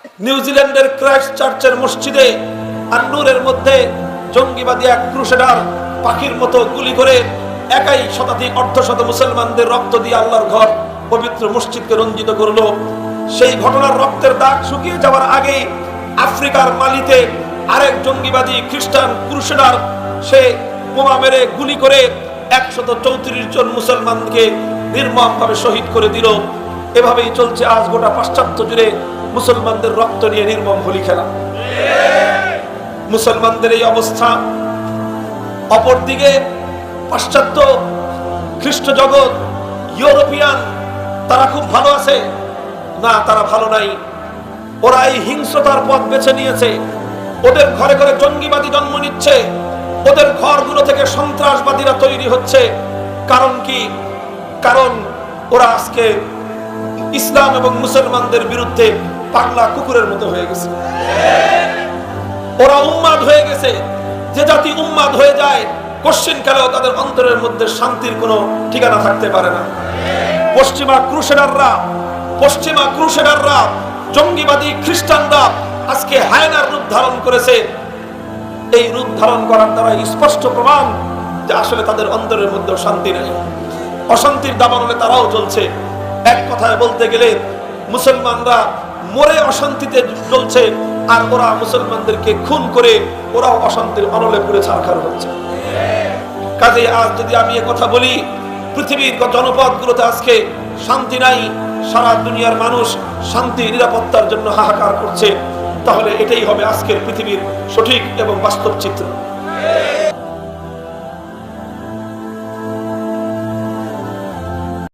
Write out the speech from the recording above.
নিউজিল্যান্ডের ক্রাইস্ট চার্চের মসজিদে আন্নুরের মধ্যে জঙ্গিবাদী এক ক্রুসেডার পাখির মতো গুলি করে একাই শতাধিক অর্ধশত মুসলমানদের রক্ত দিয়ে আল্লাহর ঘর পবিত্র মসজিদকে রঞ্জিত করলো। সেই ঘটনার রক্তের দাগ শুকিয়ে যাওয়ার আগেই আফ্রিকার মালিতে আরেক জঙ্গিবাদী খ্রিস্টান ক্রুসেডার সে বোমা মেরে গুলি করে 134 জন মুসলমানকে নির্মমভাবে শহীদ করে দিল। এভাবেই চলছে আজ গোটা পাশ্চাত্য জুড়ে মুসলমানদের রক্ত নিয়ে নির্মম হোলি খেলা। মুসলমানদের এই অবস্থা। অপরদিকে পাশ্চাত্য খ্রিস্ট জগৎ, ইউরোপিয়ান, তারা খুব ভালো আছে না? তারা ভালো নাই। ওরা এই হিংস্রতার পথ বেছে নিয়েছে। ওদের ঘরে ঘরে জঙ্গিবাদী জন্ম নিচ্ছে, ওদের ঘরগুলো থেকে সন্ত্রাসবাদীরা তৈরি হচ্ছে। কারণ কি? কারণ ওরা আজকে ইসলাম এবং মুসলমানদের বিরুদ্ধে পাগলা কুকুরের মতো হয়ে গেছে। ওরা উন্মাদ হয়ে গেছে। যে জাতি উন্মাদ হয়ে যায়, কোশ্চিন কালেও তাদের অন্তরের মধ্যে শান্তির কোনো ঠিকানা থাকতে পারে না। পশ্চিমা ক্রুসেডাররা জঙ্গিবাদী খ্রিস্টানরা আজকে হায়নার রূপ ধারণ করেছে। এই রূপ ধারণ করার দ্বারা স্পষ্ট প্রমাণ যে আসলে তাদের অন্তরের মধ্যে শান্তি নেই। অশান্তির দাবানলে তারাও চলছে। এক কথায় বলতে গেলে মুসলমানরা মরে অশান্তিতে চলছে, আর ওরা মুসলমানদেরকে খুন করে ওরাও অশান্তির অনলে পুড়ে ছারখার হচ্ছে। কাজে আজ যদি আমি এ কথা বলি, পৃথিবীর জনপদগুলোতে আজকে শান্তি নাই, সারা দুনিয়ার মানুষ শান্তি নিরাপত্তার জন্য হাহাকার করছে, তাহলে এটাই হবে আজকের পৃথিবীর সঠিক এবং বাস্তব চিত্র।